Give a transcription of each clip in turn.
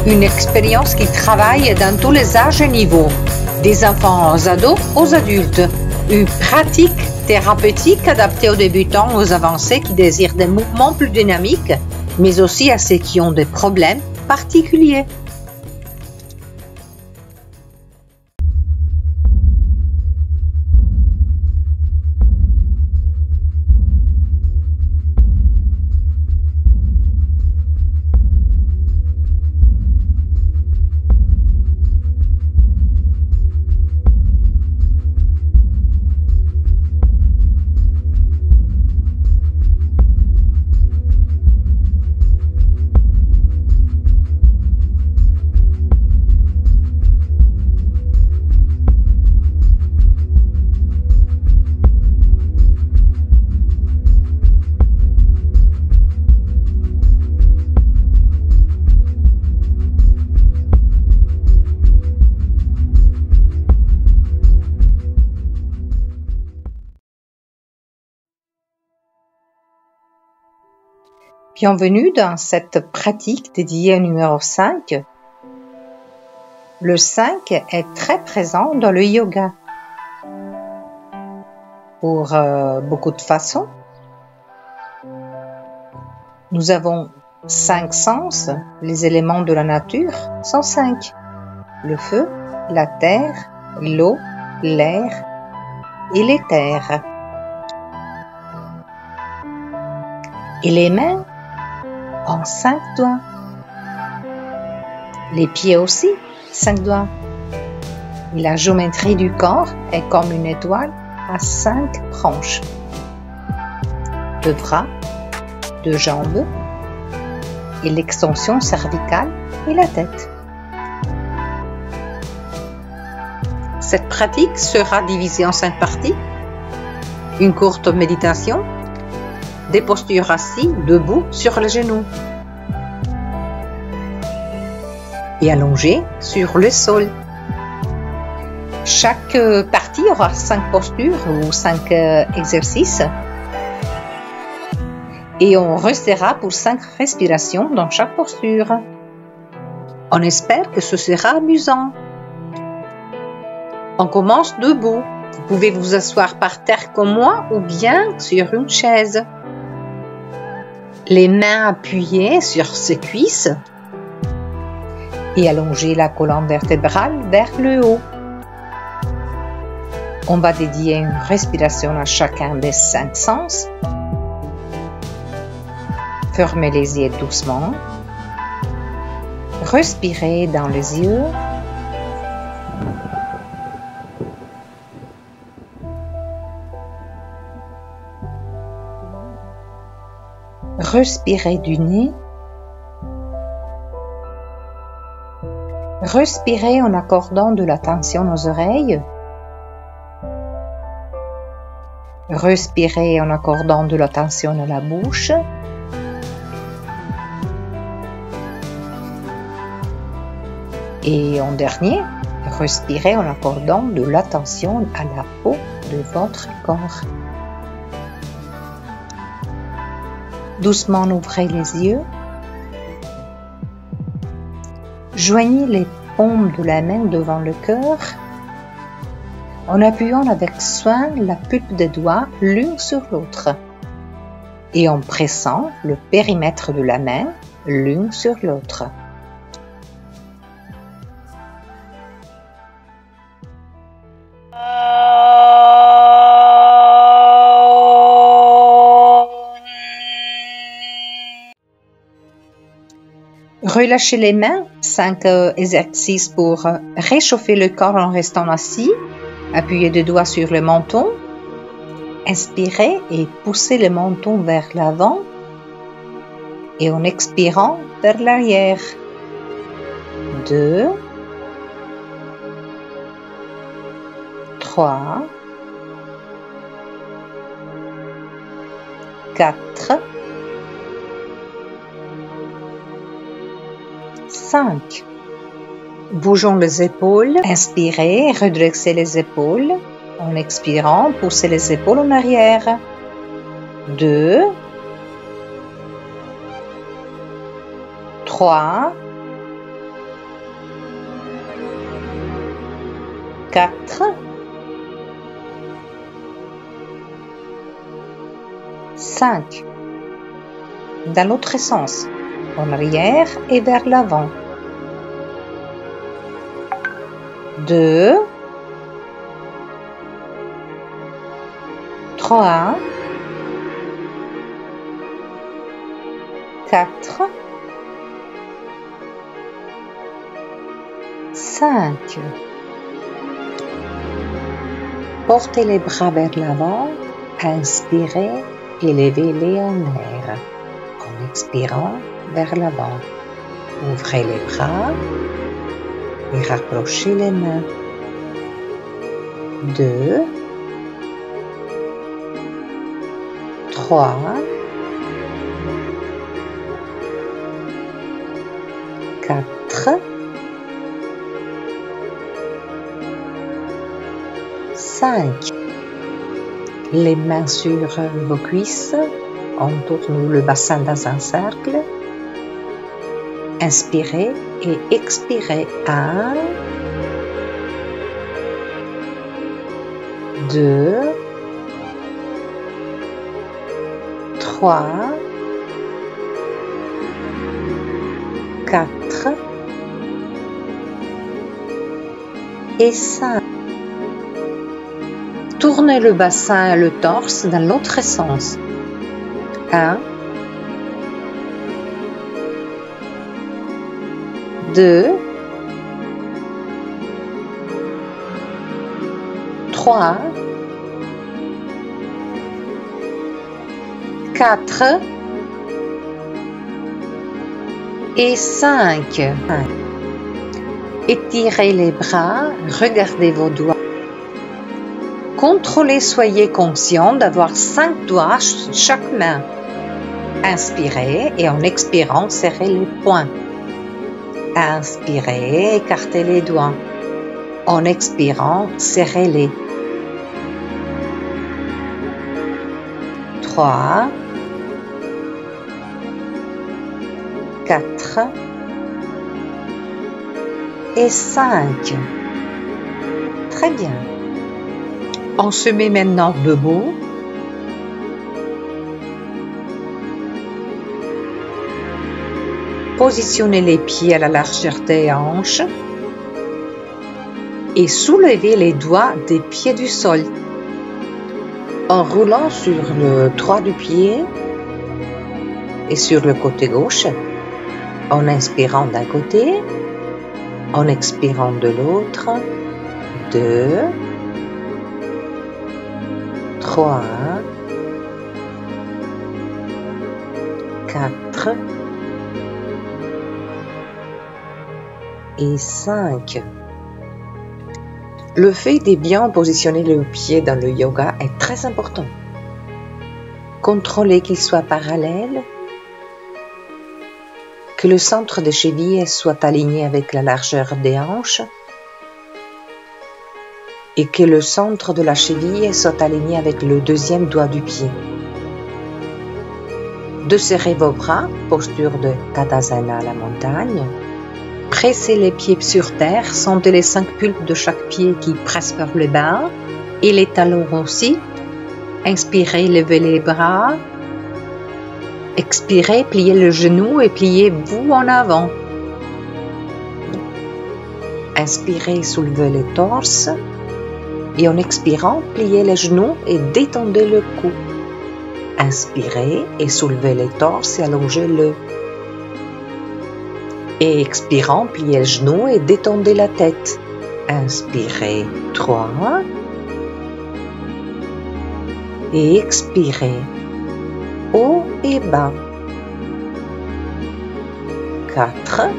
Une expérience qui travaille dans tous les âges et niveaux, des enfants aux ados aux adultes. Une pratique thérapeutique adaptée aux débutants, aux avancés qui désirent des mouvements plus dynamiques, mais aussi à ceux qui ont des problèmes particuliers. Bienvenue dans cette pratique dédiée au numéro 5. Le 5 est très présent dans le yoga. Pour beaucoup de façons. Nous avons 5 sens. Les éléments de la nature sont 5. Le feu, la terre, l'eau, l'air et l'éther. Et les mains ont 5 doigts. Les pieds aussi, 5 doigts. Et la géométrie du corps est comme une étoile à 5 branches. 2 bras, 2 jambes, et l'extension cervicale et la tête. Cette pratique sera divisée en 5 parties. Une courte méditation, des postures assis, debout, sur les genoux. Et allongés sur le sol. Chaque partie aura 5 postures ou 5 exercices. Et on restera pour 5 respirations dans chaque posture. On espère que ce sera amusant. On commence debout. Vous pouvez vous asseoir par terre comme moi ou bien sur une chaise. Les mains appuyées sur ses cuisses et allonger la colonne vertébrale vers le haut. On va dédier une respiration à chacun des 5 sens. Fermez les yeux doucement. Respirez dans les yeux. Respirez du nez. Respirez en accordant de l'attention aux oreilles. Respirez en accordant de l'attention à la bouche. Et en dernier, respirez en accordant de l'attention à la peau de votre corps. Doucement ouvrez les yeux. Joignez les paumes de la main devant le cœur en appuyant avec soin la pulpe des doigts l'une sur l'autre et en pressant le périmètre de la main l'une sur l'autre. Relâchez les mains, 5 exercices pour réchauffer le corps en restant assis. Appuyez 2 doigts sur le menton. Inspirez et poussez le menton vers l'avant. Et en expirant vers l'arrière. 2, 3, 4, 5. Bougeons les épaules. Inspirez, redressez les épaules. En expirant, poussez les épaules en arrière. 2, 3, 4, 5. Dans l'autre sens, en arrière et vers l'avant. 2, 3, 4, 5. Portez les bras vers l'avant, inspirez et levez-les en l'air. En expirant vers l'avant, ouvrez les bras et rapprochez les mains. 2, 3, 4, 5. Les mains sur vos cuisses, entourez le bassin dans un cercle. Inspirez et expirez. 1, 2, 3, 4 et 5. Tournez le bassin et le torse dans l'autre sens. 1, 2, 3, 4 et 5. Étirez les bras, regardez vos doigts. Contrôlez, soyez conscient d'avoir 5 doigts chaque main. Inspirez et en expirant, serrez les poings. Inspirez, écartez les doigts. En expirant, serrez-les. 3, 4 et 5. Très bien. On se met maintenant debout. Positionnez les pieds à la largeur des hanches et soulevez les doigts des pieds du sol. En roulant sur le droit du pied et sur le côté gauche, en inspirant d'un côté, en expirant de l'autre. 2, 3, 4 et 5. Le fait de bien positionner le pied dans le yoga est très important. Contrôlez qu'il soit parallèle, que le centre des chevilles soit aligné avec la largeur des hanches et que le centre de la cheville soit aligné avec le deuxième doigt du pied. Desserrez vos bras, posture de Tadasana à la montagne. Pressez les pieds sur terre, sentez les 5 pulpes de chaque pied qui pressent vers le bas et les talons aussi. Inspirez, levez les bras. Expirez, pliez le genou et pliez-vous en avant. Inspirez, soulevez le torse. Et en expirant, pliez les genoux et détendez le cou. Inspirez et soulevez le torse et allongez-le. Et expirant, pliez les genoux et détendez la tête. Inspirez, 3. Et expirez, haut et bas. 4.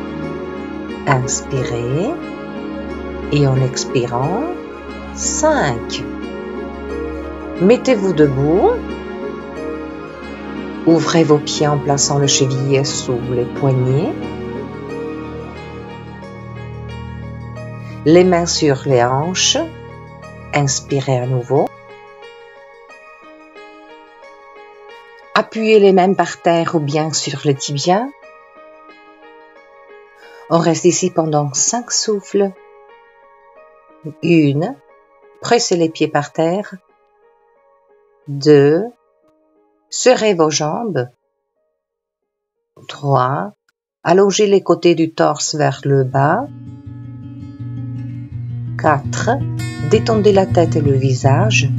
Inspirez. Et en expirant, 5. Mettez-vous debout. Ouvrez vos pieds en plaçant le cheville sous les poignets. Les mains sur les hanches. Inspirez à nouveau. Appuyez les mains par terre ou bien sur le tibia. On reste ici pendant 5 souffles. 1. Pressez les pieds par terre. 2. Serrez vos jambes. 3. Allongez les côtés du torse vers le bas. 4. Détendez la tête et le visage.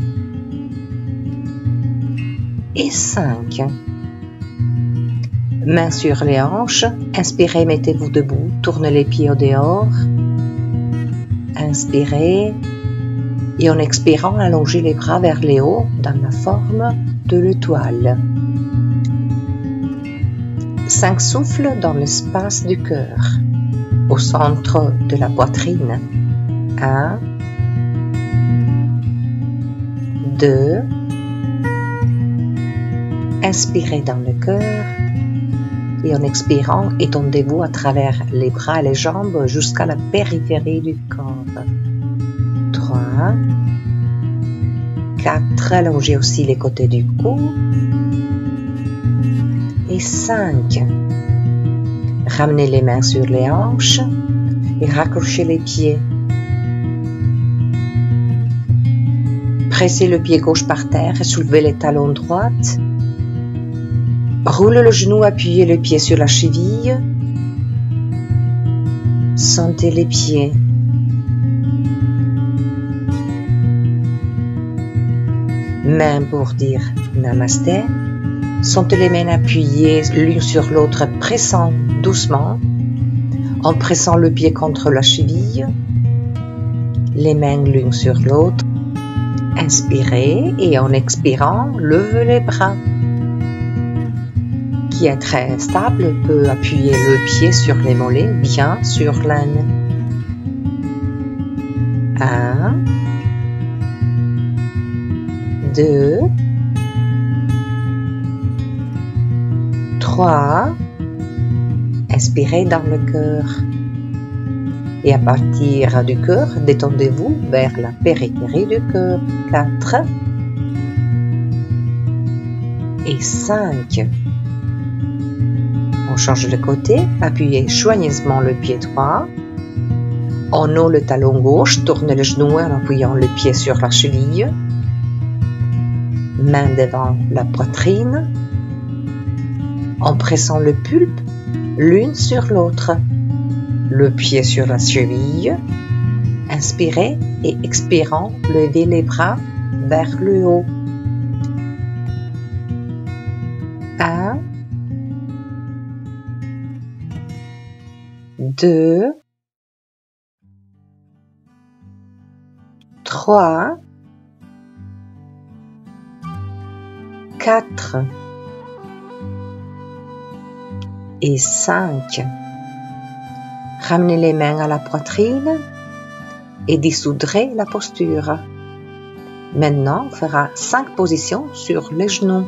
Et 5. Mains sur les hanches. Inspirez, mettez-vous debout. Tournez les pieds au dehors. Inspirez. Et en expirant, allongez les bras vers les hauts dans la forme de l'étoile. 5 souffles dans l'espace du cœur, au centre de la poitrine. 1, 2, inspirez dans le cœur et en expirant, étendez-vous à travers les bras et les jambes jusqu'à la périphérie du corps. 3, 4, allongez aussi les côtés du cou. Et 5. Ramenez les mains sur les hanches et raccrochez les pieds. Pressez le pied gauche par terre et soulevez les talons droits. Roulez le genou, appuyez le pied sur la cheville. Sentez les pieds. Mains pour dire Namasté. Sentez les mains appuyées l'une sur l'autre, pressant doucement, en pressant le pied contre la cheville, les mains l'une sur l'autre. Inspirez et en expirant, levez les bras. Qui est très stable peut appuyer le pied sur les mollets, bien sur l'âne. 1, 2, 3. Inspirez dans le cœur. Et à partir du cœur, détendez-vous vers la périphérie du cœur. 4. Et 5. On change de côté. Appuyez soigneusement le pied droit. En haut le talon gauche. Tournez le genou en appuyant le pied sur la cheville. Main devant la poitrine. En pressant le pulpe l'une sur l'autre, le pied sur la cheville. Inspirez et expirant, levez les bras vers le haut. 1, 2, 3, 4. Et 5. Ramenez les mains à la poitrine et dissoudrez la posture. Maintenant, on fera 5 positions sur les genoux.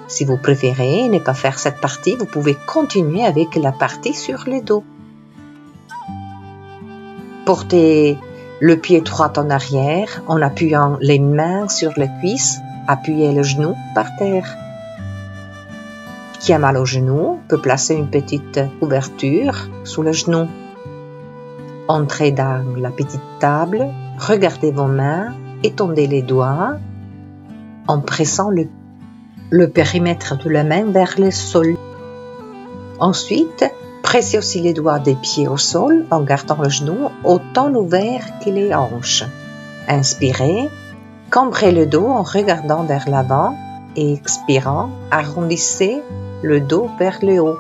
Si vous préférez ne pas faire cette partie, vous pouvez continuer avec la partie sur les dos. Portez le pied droit en arrière en appuyant les mains sur les cuisses. Appuyez le genou par terre. Qui a mal au genou peut placer une petite ouverture sous le genou. Entrez dans la petite table, regardez vos mains, étendez les doigts en pressant le périmètre de la main vers le sol. Ensuite, pressez aussi les doigts des pieds au sol en gardant le genou autant ouvert que les hanches. Inspirez, cambrez le dos en regardant vers l'avant et expirant, arrondissez le dos vers le haut.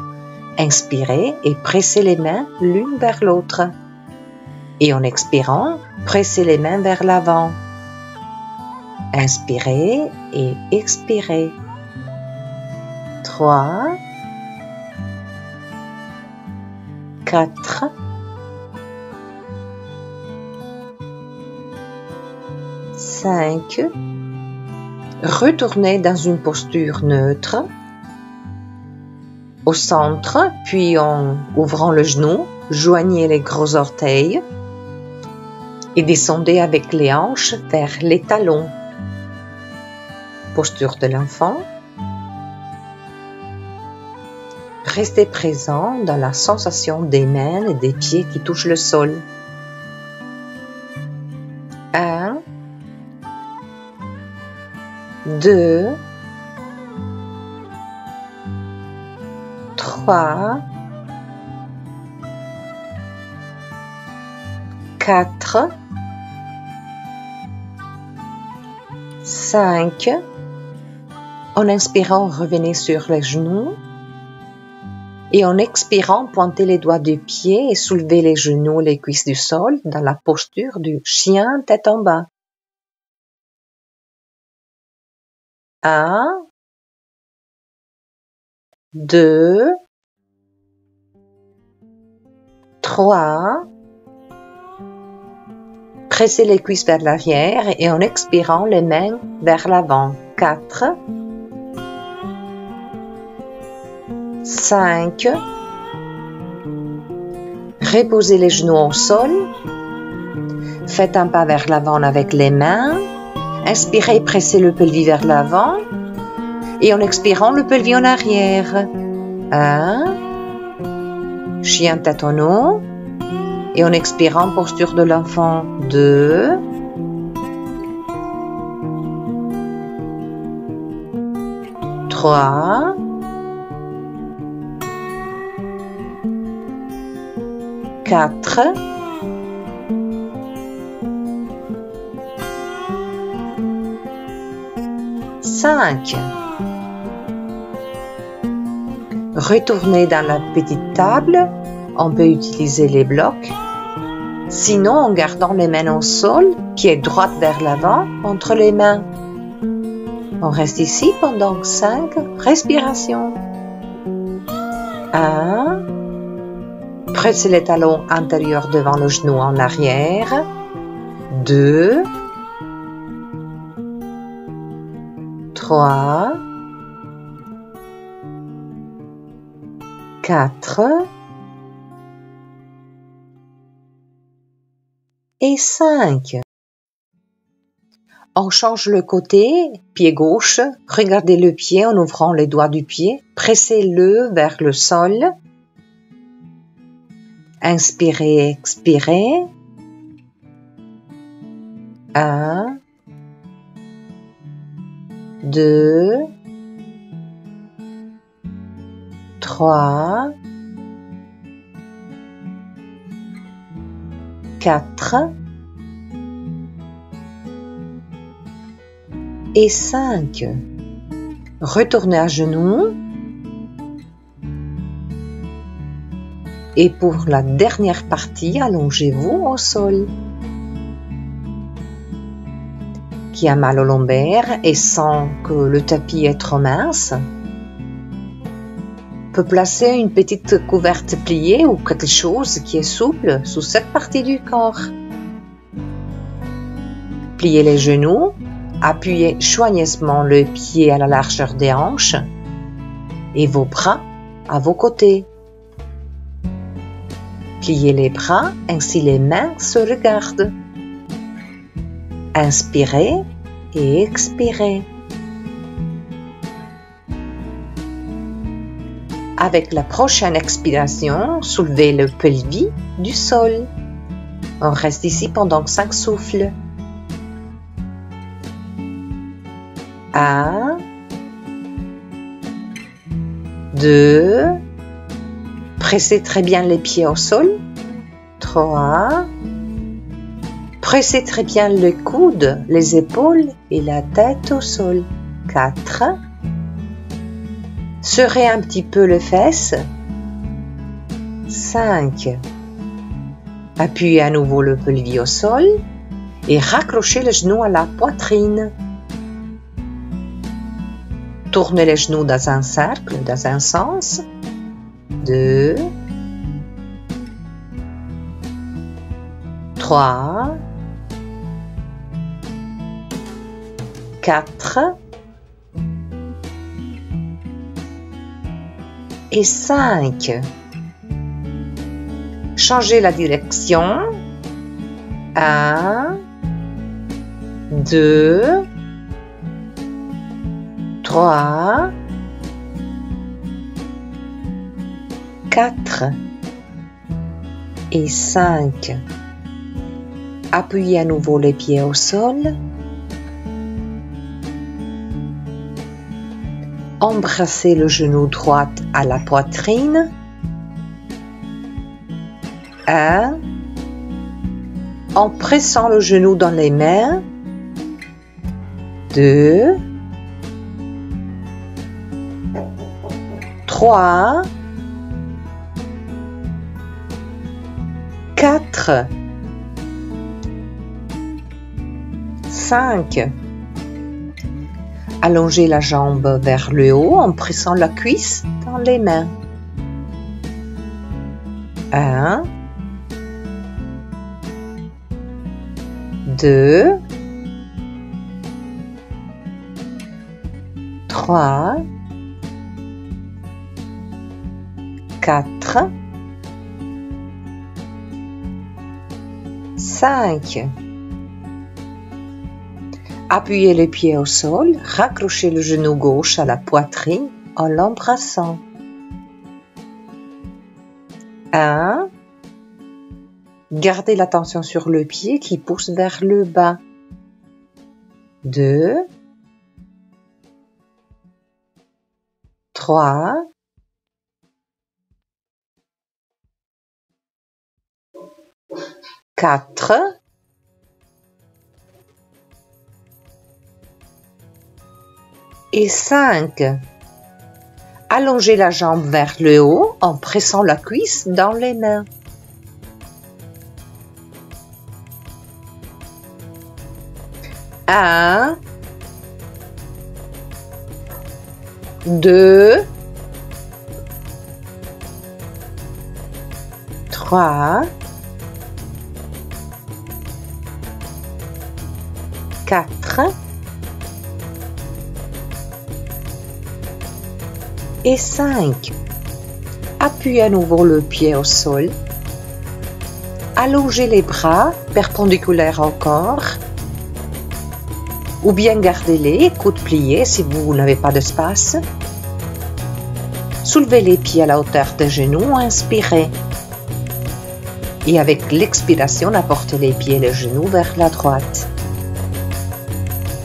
Inspirez et pressez les mains l'une vers l'autre. Et en expirant, pressez les mains vers l'avant. Inspirez et expirez. 3, 4, 5. Retournez dans une posture neutre. Au centre, puis en ouvrant le genou, joignez les gros orteils et descendez avec les hanches vers les talons. Posture de l'enfant. Restez présent dans la sensation des mains et des pieds qui touchent le sol. 2, 3, 4, 5. En inspirant, revenez sur les genoux. Et en expirant, pointez les doigts du pied et soulevez les genoux, les cuisses du sol dans la posture du chien tête en bas. 1, 2, 3. Pressez les cuisses vers l'arrière et en expirant, les mains vers l'avant. 4, 5. Reposez les genoux au sol. Faites un pas vers l'avant avec les mains. Inspirez, pressez le pelvis vers l'avant. Et en expirant, le pelvis en arrière. 1. Chien tête en haut. Et en expirant, posture de l'enfant. 2. 3. 4. 5. Retournez dans la petite table. On peut utiliser les blocs. Sinon, en gardant les mains au sol, pieds droits vers l'avant, entre les mains. On reste ici pendant 5 respirations. 1. Pressez les talons antérieurs devant le genou en arrière. 2. 3. 4. Et 5. On change le côté, pied gauche, regardez le pied en ouvrant les doigts du pied, pressez-le vers le sol. Inspirez, expirez. 1, 2, 3, 4 et 5. Retournez à genoux. Et pour la dernière partie, allongez-vous au sol. Qui a mal au lombaire et sent que le tapis est trop mince, peut placer une petite couverte pliée ou quelque chose qui est souple sous cette partie du corps. Pliez les genoux, appuyez soigneusement le pied à la largeur des hanches et vos bras à vos côtés. Pliez les bras, ainsi les mains se regardent. Inspirez et expirez. Avec la prochaine expiration, soulevez le pelvis du sol. On reste ici pendant 5 souffles. 1, 2, pressez très bien les pieds au sol. 3, pressez très bien les coudes, les épaules et la tête au sol. 4, serrez un petit peu les fesses. 5, appuyez à nouveau le pelvis au sol et raccrochez les genoux à la poitrine. Tournez les genoux dans un cercle, dans un sens. 2, 3, 4 et 5. Changez la direction. 1, 2, 3, 4 et 5. Appuyez à nouveau les pieds au sol. Embrassez le genou droit à la poitrine. 1. En pressant le genou dans les mains. 2. 3. 4. 5. Allongez la jambe vers le haut en pressant la cuisse dans les mains. 1. 2. 3. 4. 5. Appuyez les pieds au sol, raccrochez le genou gauche à la poitrine en l'embrassant. 1. Gardez l'attention sur le pied qui pousse vers le bas. 2. 3. 4. Et 5. Allongez la jambe vers le haut en pressant la cuisse dans les mains. 1. 2. 3. 4. Et 5. Appuyez à nouveau le pied au sol. Allongez les bras perpendiculaires au corps. Ou bien gardez-les, coudes pliés si vous n'avez pas d'espace. Soulevez les pieds à la hauteur des genoux, inspirez. Et avec l'expiration, apportez les pieds et les genoux vers la droite.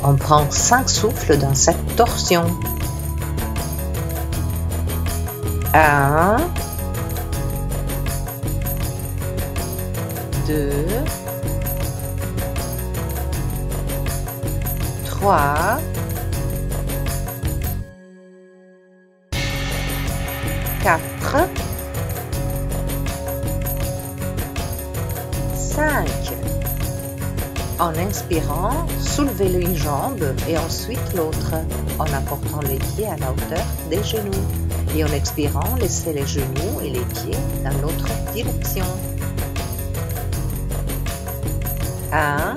On prend 5 souffles dans cette torsion. 1. 2. 3. 4. 5. En inspirant, soulevez une jambe et ensuite l'autre, en apportant les pieds à la hauteur des genoux. Et en expirant, laissez les genoux et les pieds dans l'autre direction. 1.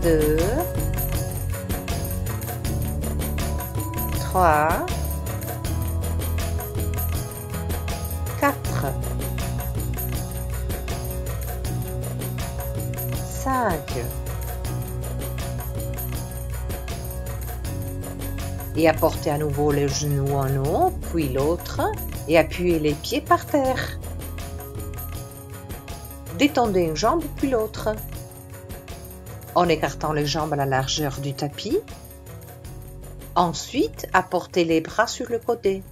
2. 3. 4. 5. Et apportez à nouveau les genoux en haut, puis l'autre, et appuyez les pieds par terre. Détendez une jambe, puis l'autre, en écartant les jambes à la largeur du tapis. Ensuite, apportez les bras sur le côté.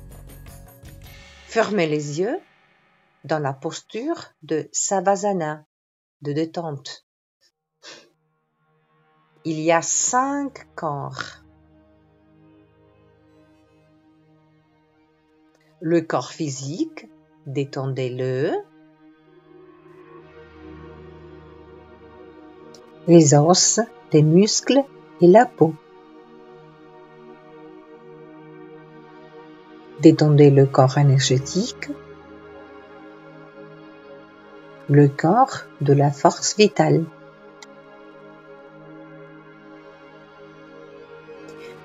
Fermez les yeux dans la posture de Savasana, de détente. Il y a 5 corps. Le corps physique, détendez-le. Les os, les muscles et la peau. Détendez le corps énergétique, le corps de la force vitale.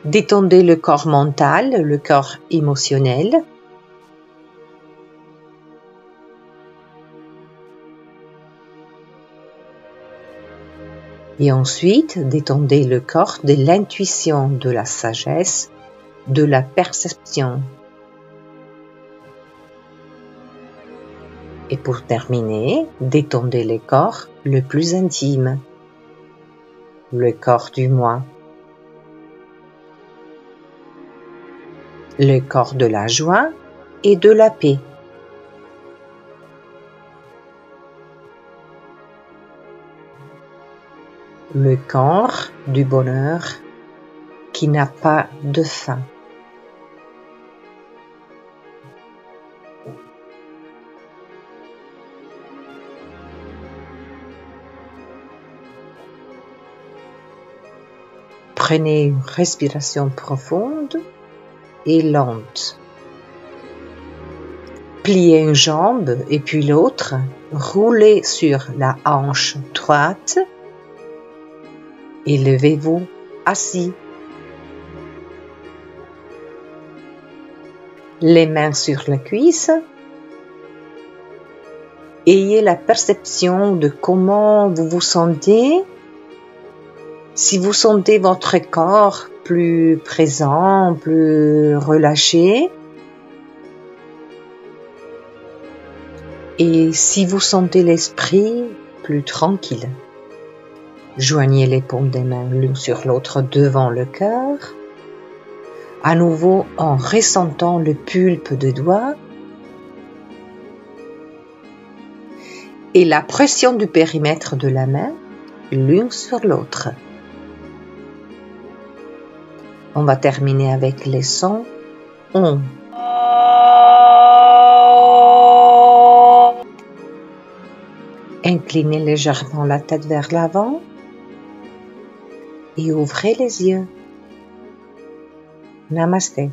Détendez le corps mental, le corps émotionnel. Et ensuite, détendez le corps de l'intuition, de la sagesse, de la perception. Et pour terminer, détendez le corps le plus intime, le corps du moi. le corps de la joie et de la paix. Le corps du bonheur qui n'a pas de fin. Prenez une respiration profonde et lente. Pliez une jambe et puis l'autre, roulez sur la hanche droite et levez-vous assis. Les mains sur la cuisse. Ayez la perception de comment vous vous sentez. Si vous sentez votre corps plus présent, plus relâché, et si vous sentez l'esprit plus tranquille, joignez les paumes des mains l'une sur l'autre devant le cœur, à nouveau en ressentant le pulpe des doigts et la pression du périmètre de la main l'une sur l'autre. On va terminer avec les sons on. Inclinez légèrement la tête vers l'avant et ouvrez les yeux. Namasté.